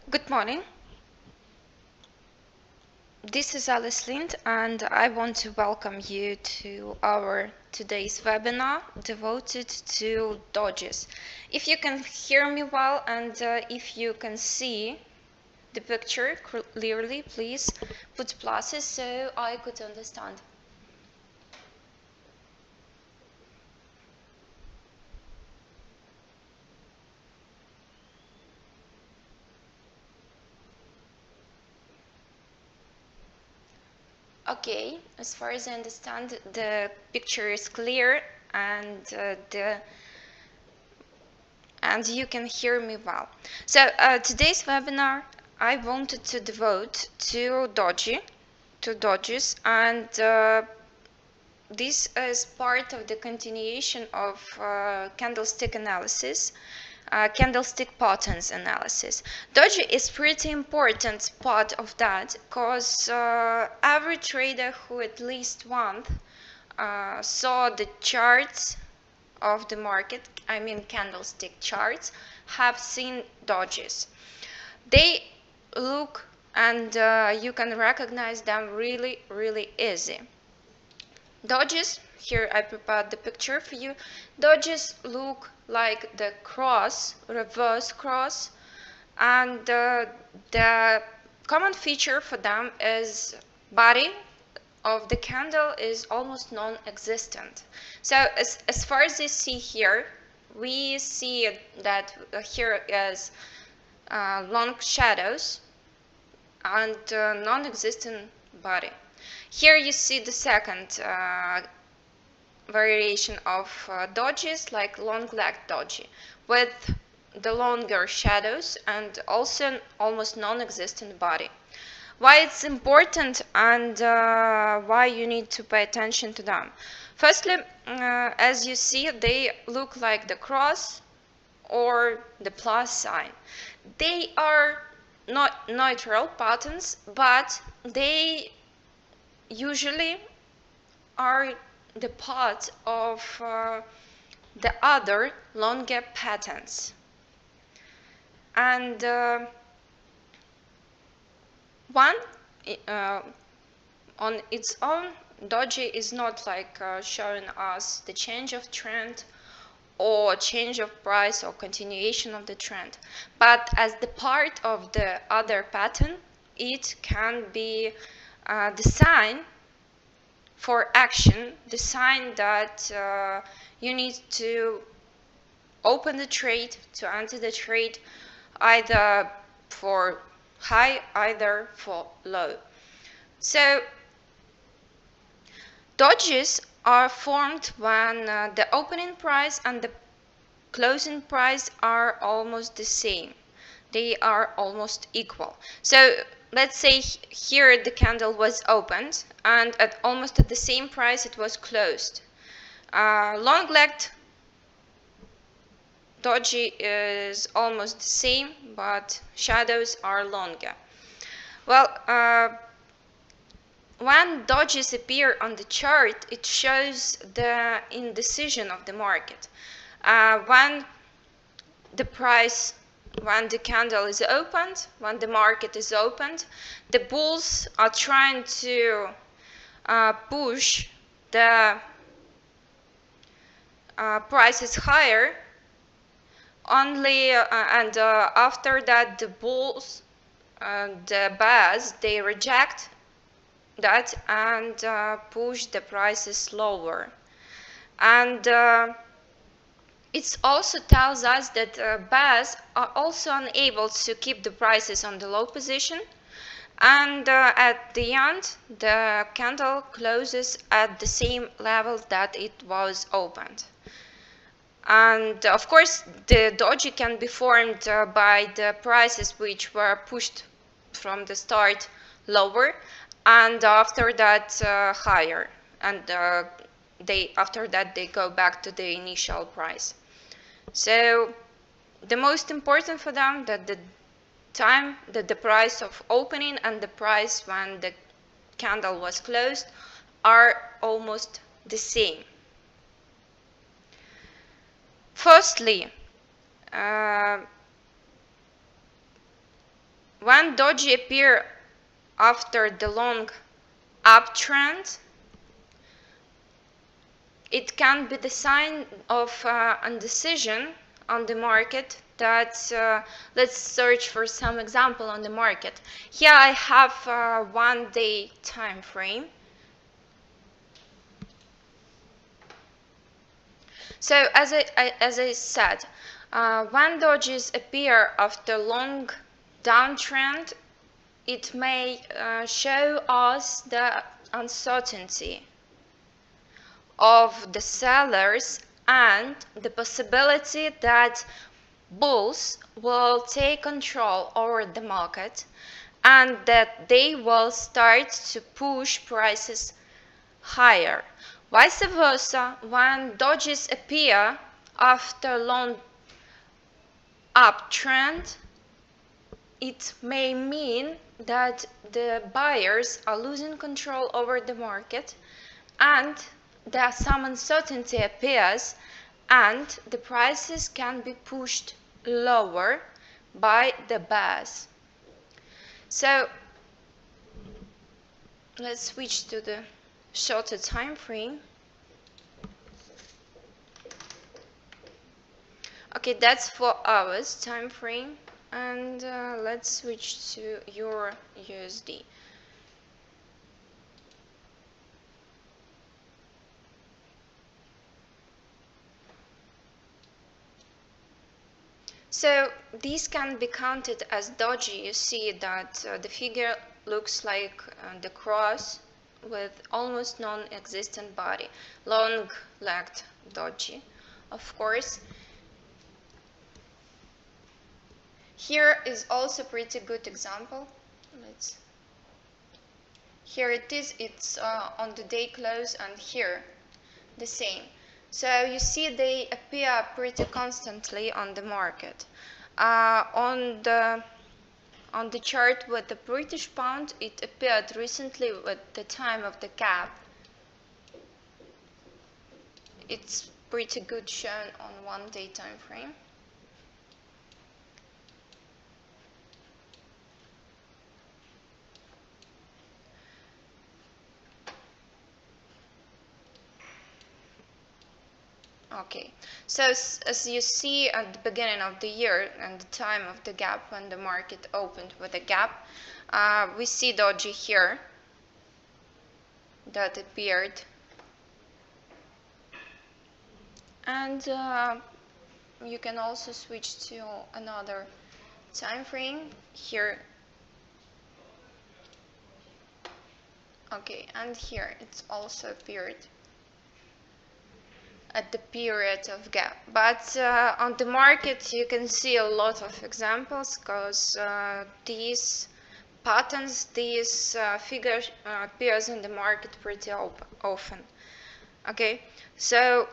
Good morning. This is Alice Lind, and I want to welcome you to our today's webinar devoted to dodges. If you can hear me well and if you can see the picture clearly, please put pluses so I could understand. Okay, as far as I understand, the picture is clear and you can hear me well. So today's webinar I wanted to devote to dodges, and this is part of the continuation of candlestick analysis. Candlestick patterns analysis. Doji is pretty important part of that because every trader who at least once saw the charts of the market, I mean candlestick charts, have seen dodges. They look and you can recognize them really easy. Dodges, here I prepared the picture for you. Dodges look like the cross, reverse cross, and the common feature for them is body of the candle is almost non-existent. So as far as you see here, we see that here is long shadows and non-existent body. Here you see the second variation of dodges, like long leg doji, with the longer shadows and also almost non-existent body. Why it's important and why you need to pay attention to them. Firstly, as you see, they look like the cross or the plus sign. They are not neutral patterns, but they usually are the part of the other longer patterns. And one on its own, doji is not like showing us the change of trend or change of price or continuation of the trend, but as the part of the other pattern, it can be the sign for action, the sign that you need to open the trade, to enter the trade, either for high, either for low. So dodges are formed when the opening price and the closing price are almost the same. They are almost equal. So let's say here the candle was opened and at almost at the same price it was closed. Long-legged doji is almost the same, but shadows are longer. Well, when dodges appear on the chart, it shows the indecision of the market. When the candle is opened, when the market is opened, the bulls are trying to push the prices higher. Only and after that, the bulls, the bears, they reject that and push the prices lower. And it also tells us that bears are also unable to keep the prices on the low position, and at the end the candle closes at the same level that it was opened. And of course the doji can be formed by the prices which were pushed from the start lower and after that higher, and after that they go back to the initial price. So the most important for them that the time that the price of opening and the price when the candle was closed are almost the same. Firstly, when doji appear after the long uptrend, it can be the sign of indecision on the market. That let's search for some example on the market. Here I have 1 day time frame. So as I said, when dojis appear after long downtrend, it may show us the uncertainty of the sellers and the possibility that bulls will take control over the market and that they will start to push prices higher. Vice versa, when dojis appear after long uptrend, it may mean that the buyers are losing control over the market and there some uncertainty appears and the prices can be pushed lower by the bears. So let's switch to the shorter time frame. Okay, that's 4 hours time frame, and let's switch to Euro USD. So these can be counted as doji. You see that the figure looks like the cross with almost non-existent body, long-legged doji, of course. Here is also a pretty good example. Here it is, it's on the day close, and here the same. So you see they appear pretty constantly on the market. On the chart with the British pound, it appeared recently with the time of the gap. It's pretty good shown on 1 day time frame. Okay, so as you see at the beginning of the year and the time of the gap when the market opened with a gap, we see doji here that appeared, and you can also switch to another time frame here. Okay, and here it's also appeared at the period of gap. But on the market you can see a lot of examples, because these patterns, these figures appears in the market pretty often. Okay, so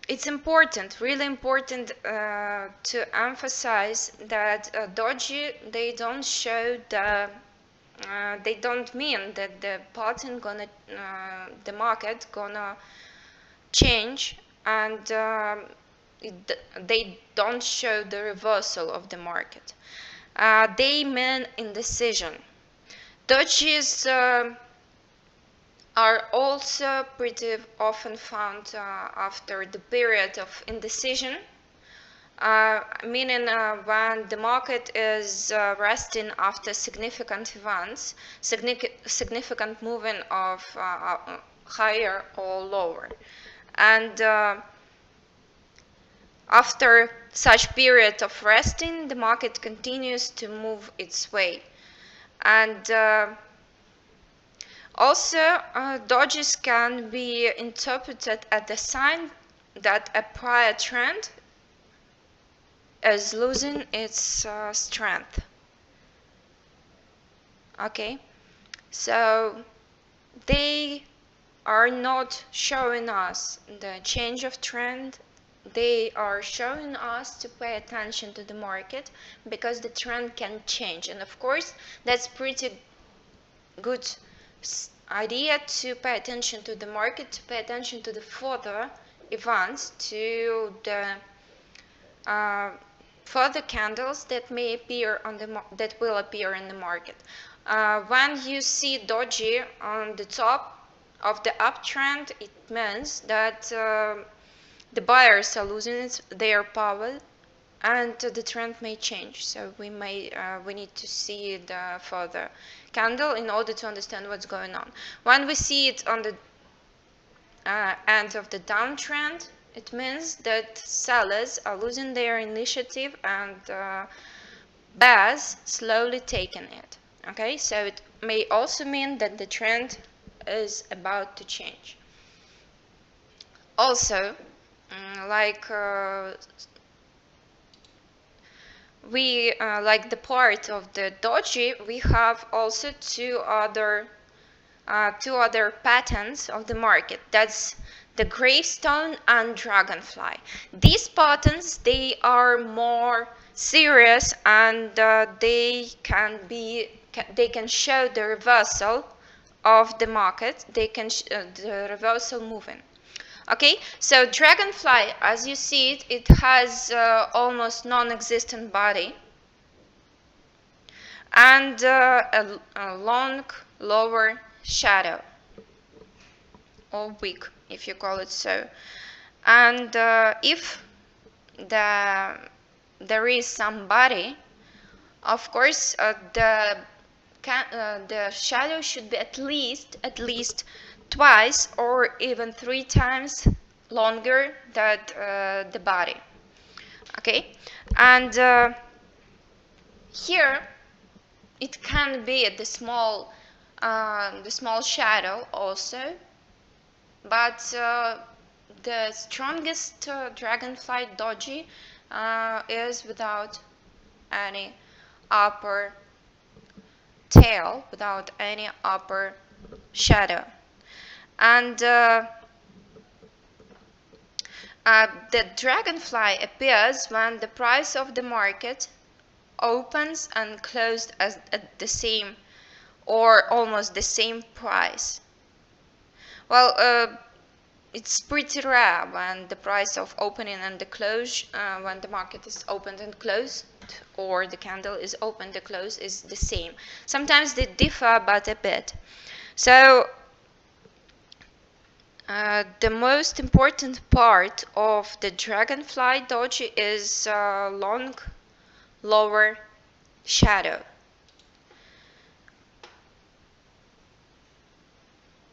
it's important, really important to emphasize that doji, they don't show the they don't mean that the pattern gonna the market gonna change, and they don't show the reversal of the market. They mean indecision. Dojis are also pretty often found after the period of indecision, meaning when the market is resting after significant events, significant moving of higher or lower. And after such period of resting, the market continues to move its way. And also, dojis can be interpreted as a sign that a prior trend is losing its strength. Okay, so they are not showing us the change of trend. They are showing us to pay attention to the market, because the trend can change. And of course, that's pretty good idea to pay attention to the market, to pay attention to the further events, to the further candles that may appear on that will appear in the market. When you see doji on the top of the uptrend, it means that the buyers are losing their power, and the trend may change. So we need to see the further candle in order to understand what's going on. When we see it on the end of the downtrend, it means that sellers are losing their initiative and buyers slowly taking it. Okay, so it may also mean that the trend is about to change. Also, like the part of the doji, we have also two other patterns of the market. That's the gravestone and dragonfly. These patterns, they are more serious, and they can show the reversal of the market. They can the reversal moving. Okay, so dragonfly, as you see it, it has almost non-existent body and a long lower shadow, or wick, if you call it so. And if there is some body, of course, the shadow should be at least twice or even 3 times longer than the body. Okay, and here it can be the small shadow also, but the strongest dragonfly doji is without any upper tail, without any upper shadow. And the dragonfly appears when the price of the market opens and closed at the same or almost the same price. Well, it's pretty rare when the price of opening and the close, when the market is opened and closed, or the candle is opened and closed, is the same. Sometimes they differ, but a bit. So the most important part of the dragonfly doji is long lower shadow.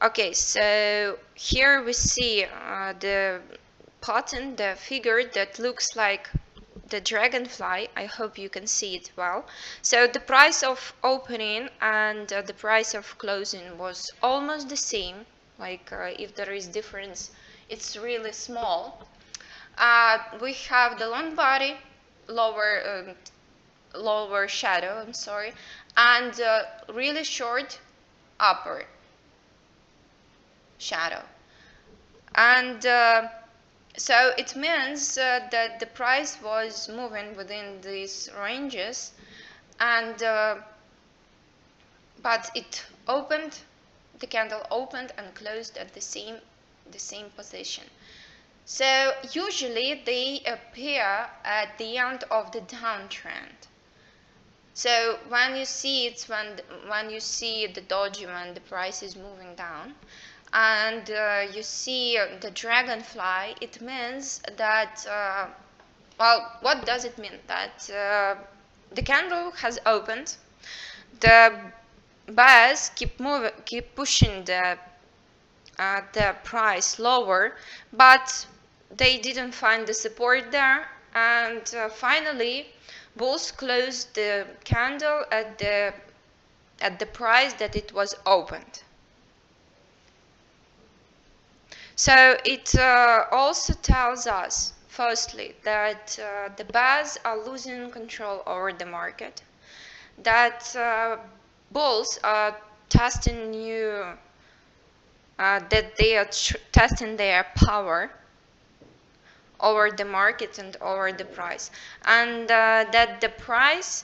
Okay, so here we see the pattern, the figure that looks like the dragonfly. I hope you can see it well. So the price of opening and the price of closing was almost the same. Like if there is difference, it's really small. We have the long body, lower shadow, I'm sorry, and really short upper shadow. And so it means that the price was moving within these ranges, and but the candle opened and closed at the same position. So usually they appear at the end of the downtrend. So when you see it, when you see the doji, when the price is moving down, and you see the dragonfly, it means that well, what does it mean? That the candle has opened, the buyers keep pushing the price lower, but they didn't find the support there, and finally bulls closed the candle at the price that it was opened. So it also tells us, firstly, that the buyers are losing control over the market, that bulls are testing that they are testing their power over the market and over the price, and that the price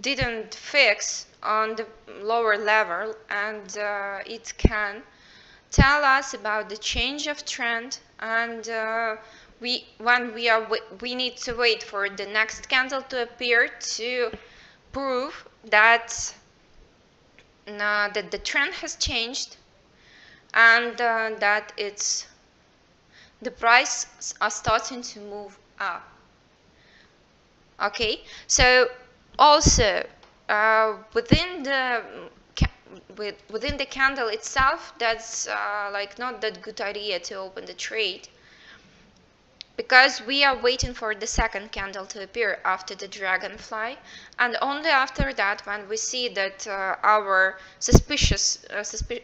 didn't fix on the lower level, and it can tell us about the change of trend and we need to wait for the next candle to appear to prove that that the trend has changed, and that the prices are starting to move up. Okay, so also within the candle itself, that's like not that good idea to open the trade, because we are waiting for the second candle to appear after the dragonfly, and only after that, when we see that our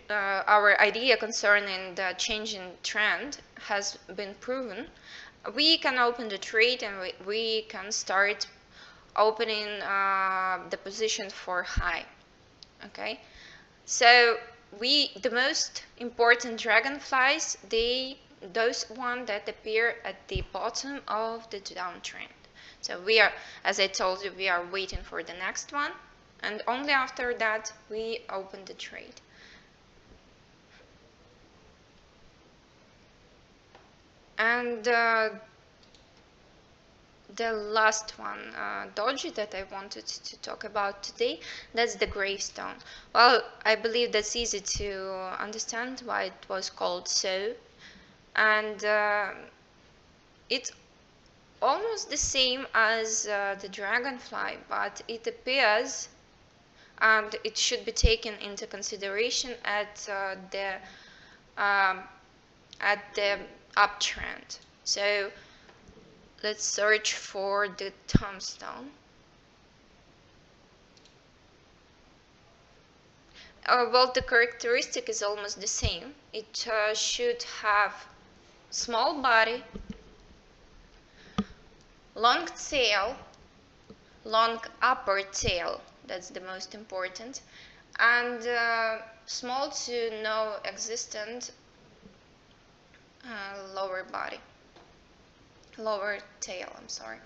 our idea concerning the changing trend has been proven, we can open the trade, and we can start opening the position for high. Okay, so the most important dragonflies, those one that appear at the bottom of the downtrend. So we are, as I told you, we are waiting for the next one, and only after that we open the trade. And the last one, doji, that I wanted to talk about today, that's the gravestone. Well, I believe that's easy to understand why it was called so. And it's almost the same as the dragonfly, but it appears, and it should be taken into consideration at the uptrend. So let's search for the tombstone. Well, the characteristic is almost the same. It should have small body, long tail, long upper tail, that's the most important, and small to no existent lower tail, I'm sorry.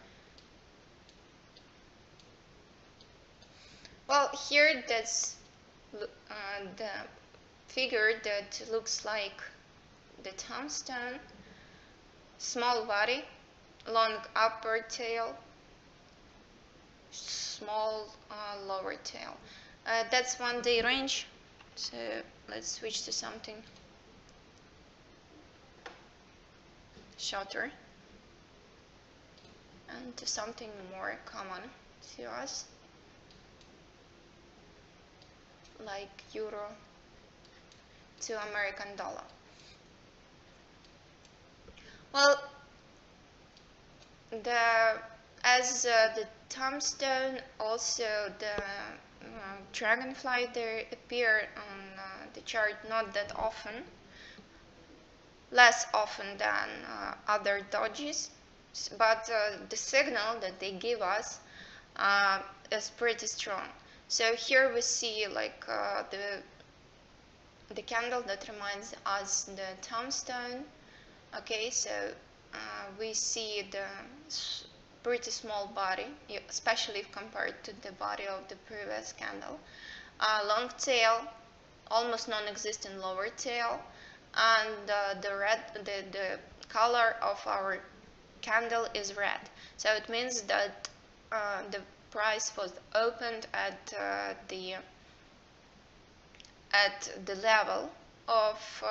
Well, here that's the figure that looks like the tombstone. Small body, long upper tail, small lower tail. That's 1 day range. So let's switch to something shorter and to something more common to us, like euro to American dollar. Well, as the tombstone, also the dragonfly, they appear on the chart not that often, less often than other dojis, but the signal that they give us is pretty strong. So here we see like the candle that reminds us the tombstone. Okay, so we see the pretty small body, especially if compared to the body of the previous candle. Long tail, almost non-existent lower tail, and the color of our candle is red. So it means that the price was opened at the level of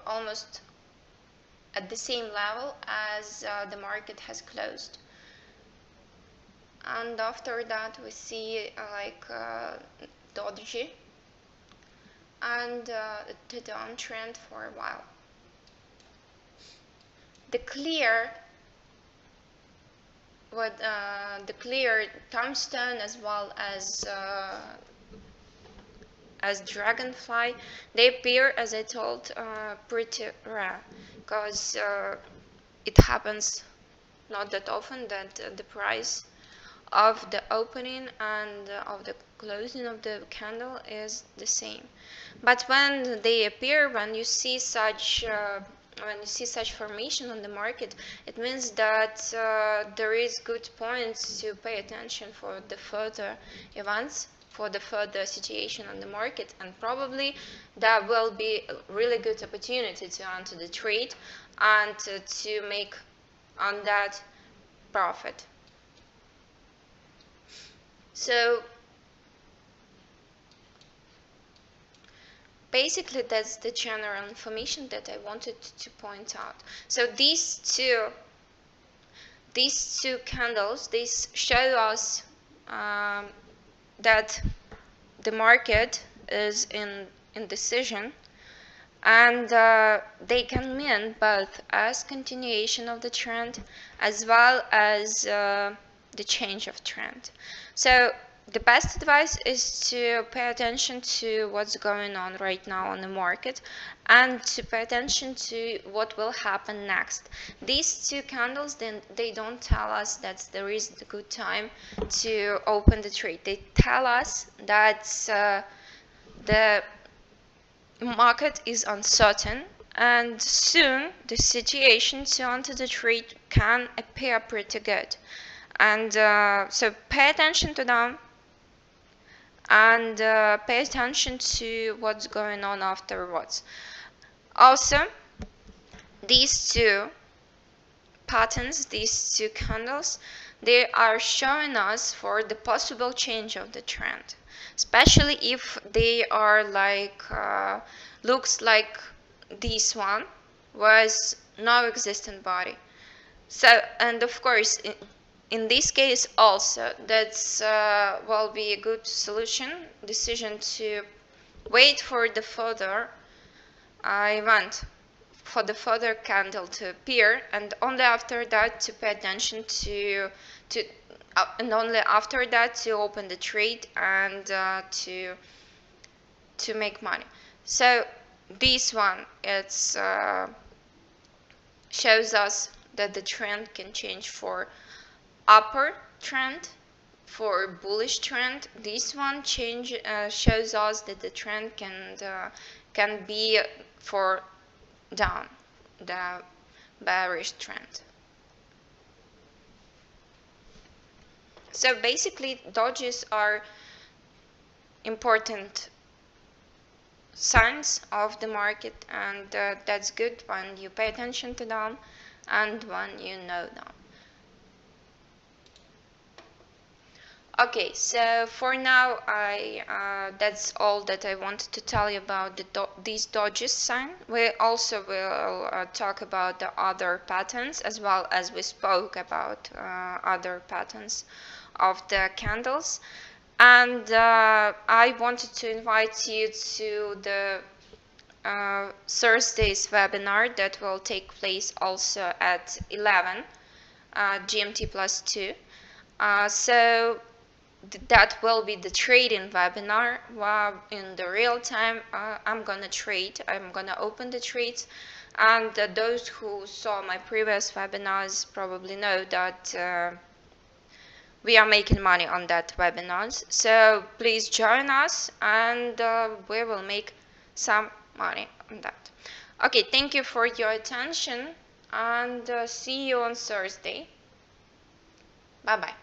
almost at the same level as the market has closed. And after that we see like Dodgy and the downtrend for a while. The clear tombstone, as well as dragonfly, they appear, as I told, pretty rare, because it happens not that often that the price of the opening and of the closing of the candle is the same. But when they appear, when you see such formation on the market, it means that there is good points to pay attention for the further events, for the further situation on the market, and probably that will be a really good opportunity to enter the trade and to make on that profit. So basically that's the general information that I wanted to point out. So these two candles, these show us that the market is in indecision, and they can mean both as continuation of the trend as well as the change of trend. So the best advice is to pay attention to what's going on right now on the market and to pay attention to what will happen next. These two candles, then they don't tell us that there is a good time to open the trade. They tell us that the market is uncertain and soon the situation to enter the trade can appear pretty good. And so pay attention to them and pay attention to what's going on afterwards. Also, these two patterns, these two candles, they are showing us for the possible change of the trend, especially if they are like looks like this one was no existent body. So, and of course in this case also that's will be a good decision to wait for the further event, for the further candle to appear, and only after that to pay attention to and only after that to open the trade and to make money. So this one, it's shows us that the trend can change for upper trend, for bullish trend. This one shows us that the trend can be for down, the bearish trend. So basically dojis are important signs of the market, and that's good when you pay attention to them and when you know them. Okay, so for now that's all that I wanted to tell you about these dojis sign. We also will talk about the other patterns, as well as we spoke about other patterns of the candles. And I wanted to invite you to the Thursday's webinar that will take place also at 11 GMT plus 2. So that will be the trading webinar. In the real time I'm gonna trade, I'm gonna open the trades, and those who saw my previous webinars probably know that we are making money on that webinars. So please join us, and we will make some money on that. Okay, thank you for your attention, and see you on Thursday. Bye bye.